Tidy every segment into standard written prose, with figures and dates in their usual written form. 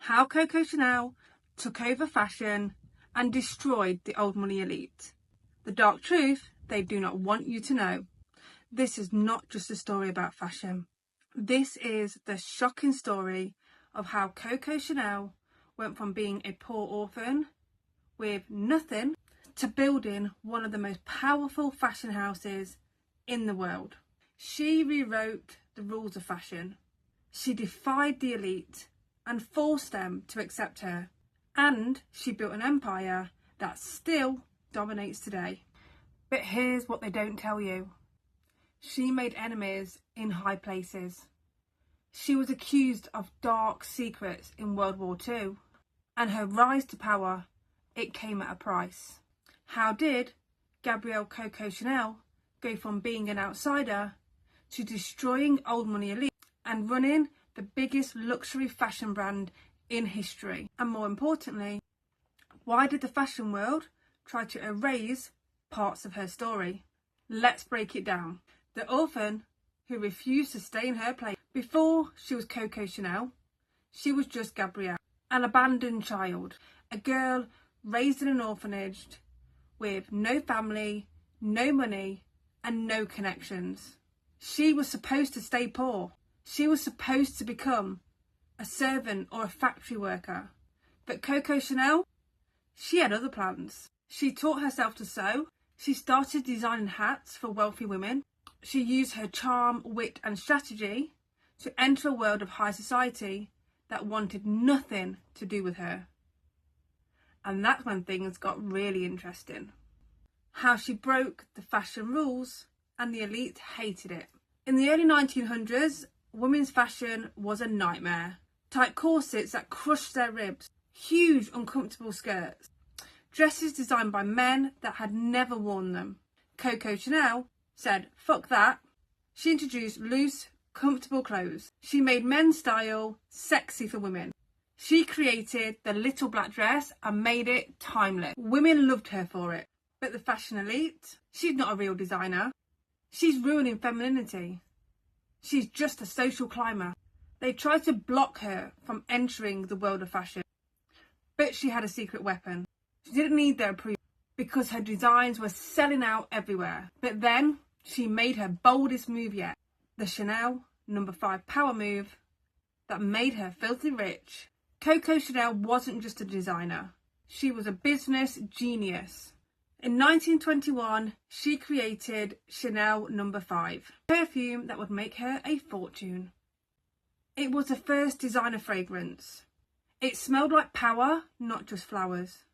How Coco Chanel took over fashion and destroyed the old money elite. The dark truth they do not want you to know. This is not just a story about fashion. This is the shocking story of how Coco Chanel went from being a poor orphan with nothing to building one of the most powerful fashion houses in the world. She rewrote the rules of fashion. She defied the elite and forced them to accept her. And she built an empire that still dominates today. But here's what they don't tell you. She made enemies in high places. She was accused of dark secrets in World War II. And her rise to power, it came at a price. How did Gabrielle Coco Chanel go from being an outsider to destroying old money elite and running the biggest luxury fashion brand in history? And more importantly, why did the fashion world try to erase parts of her story? Let's break it down. The orphan who refused to stay in her place. Before she was Coco Chanel, she was just Gabrielle, an abandoned child, a girl raised in an orphanage with no family, no money, and no connections. She was supposed to stay poor. She was supposed to become a servant or a factory worker. But Coco Chanel, she had other plans. She taught herself to sew. She started designing hats for wealthy women. She used her charm, wit, and strategy to enter a world of high society that wanted nothing to do with her. And that's when things got really interesting. How she broke the fashion rules and the elite hated it. In the early 1900s, women's fashion was a nightmare. Tight corsets that crushed their ribs, huge uncomfortable skirts, dresses designed by men that had never worn them. Coco Chanel said, fuck that. She introduced loose, comfortable clothes. She made men's style sexy for women. She created the little black dress and made it timeless. Women loved her for it. But the fashion elite, she's not a real designer. She's ruining femininity. She's just a social climber. They tried to block her from entering the world of fashion. But she had a secret weapon. She didn't need their approval because her designs were selling out everywhere. But then she made her boldest move yet. The Chanel No. 5 power move that made her filthy rich. Coco Chanel wasn't just a designer. She was a business genius. In 1921, she created Chanel No. 5, a perfume that would make her a fortune. It was the first designer fragrance. It smelled like power, not just flowers.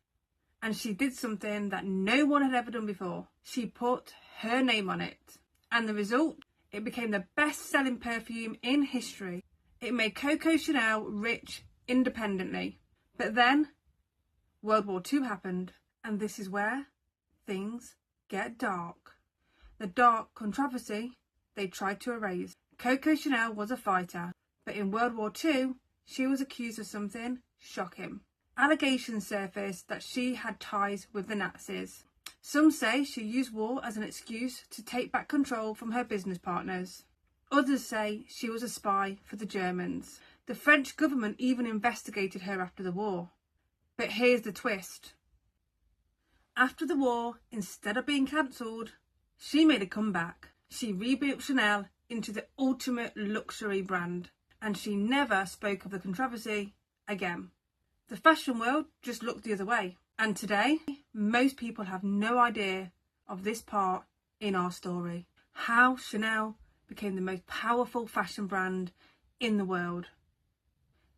And she did something that no one had ever done before. She put her name on it. And the result? It became the best-selling perfume in history. It made Coco Chanel rich independently. But then, World War II happened. And this is where things get dark. The dark controversy they tried to erase. Coco Chanel was a fighter. But in World War II, she was accused of something shocking. Allegations surfaced that she had ties with the Nazis. Some say she used war as an excuse to take back control from her business partners. Others say she was a spy for the Germans. The French government even investigated her after the war. But here's the twist. After the war, instead of being cancelled, she made a comeback. She rebuilt Chanel into the ultimate luxury brand. And she never spoke of the controversy again. The fashion world just looked the other way. And today, most people have no idea of this part in our story. How Chanel became the most powerful fashion brand in the world.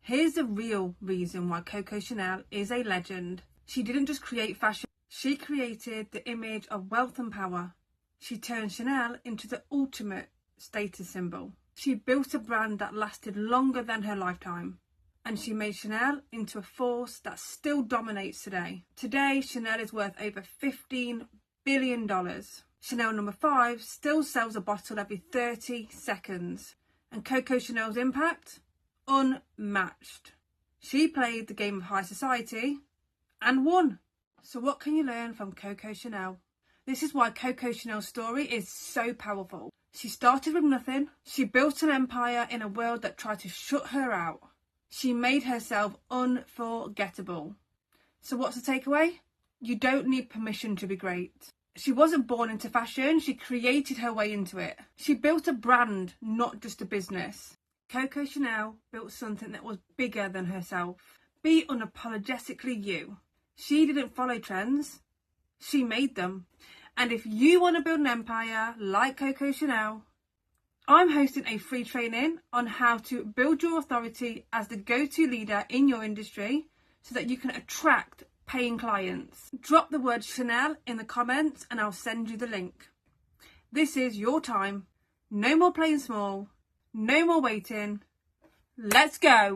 Here's the real reason why Coco Chanel is a legend. She didn't just create fashion. She created the image of wealth and power. She turned Chanel into the ultimate status symbol. She built a brand that lasted longer than her lifetime. And she made Chanel into a force that still dominates today. Today, Chanel is worth over $15 billion. Chanel No. 5 still sells a bottle every 30 seconds. And Coco Chanel's impact? Unmatched. She played the game of high society and won. So what can you learn from Coco Chanel? This is why Coco Chanel's story is so powerful. She started with nothing. She built an empire in a world that tried to shut her out. She made herself unforgettable. So what's the takeaway? You don't need permission to be great. She wasn't born into fashion, she created her way into it. She built a brand, not just a business. Coco Chanel built something that was bigger than herself. Be unapologetically you. She didn't follow trends, she made them. And if you want to build an empire like Coco Chanel, I'm hosting a free training on how to build your authority as the go-to leader in your industry so that you can attract paying clients. Drop the word Chanel in the comments and I'll send you the link. This is your time. No more playing small. No more waiting. Let's go.